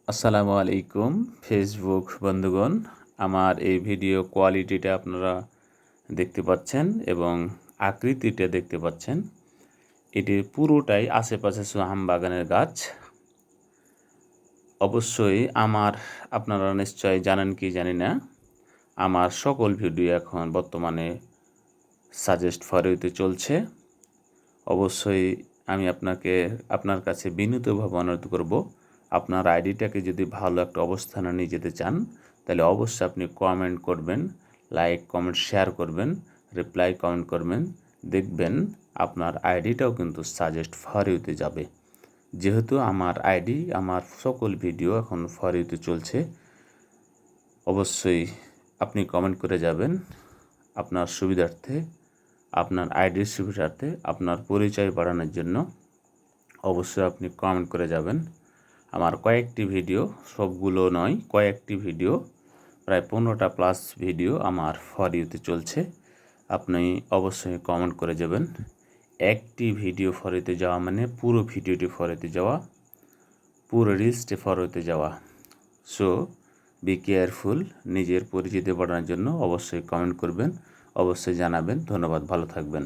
আসসালামু আলাইকুম ফেসবুক বন্ধুগণ। আমার এই ভিডিও কোয়ালিটিটা আপনারা দেখতে পাচ্ছেন এবং আকৃতিটা দেখতে পাচ্ছেন। এটি পুরোটাই আশেপাশে আম বাগানের গাছ। অবশ্যই আপনারা নিশ্চয়ই জানেন কি জানি না, আমার সকল ভিডিও এখন বর্তমানে সাজেস্ট ফর ইউতে চলছে। অবশ্যই আমি আপনার কাছে বিনীতভাবে অনুরোধ করব, আপনার আইডিটাকে যদি ভালো একটা অবস্থানে নিয়ে যেতে চান তাহলে অবশ্যই আপনি কমেন্ট করবেন, লাইক কমেন্ট শেয়ার করবেন, রিপ্লাই কমেন্ট করবেন। দেখবেন আপনার আইডিটাও কিন্তু সাজেস্ট ফর ইউতে যাবে। যেহেতু আমার সকল ভিডিও এখন ফর ইউতে চলছে, অবশ্যই আপনি কমেন্ট করে যাবেন। আপনার সুবিধার্থে, আপনার আইডির সুবিধার্থে, আপনার পরিচয় বাড়ানোর জন্য অবশ্যই আপনি কমেন্ট করে যাবেন। আমার কয়েকটি ভিডিও, সবগুলো নয়, কয়েকটি ভিডিও, প্রায় 15টা প্লাস ভিডিও আমার ফর ইউতে চলছে। আপনি অবশ্যই কমেন্ট করে যাবেন। একটি ভিডিও ফর ইউতে যাওয়া মানে পুরো ভিডিওটি ফর ইউতে যাওয়া, পুরো রিলসটি ফর ইউতে যাওয়া। So be careful. নিজের পরিচিতি বাড়ানোর জন্য অবশ্যই কমেন্ট করবেন, অবশ্যই জানাবেন। ধন্যবাদ, ভালো থাকবেন।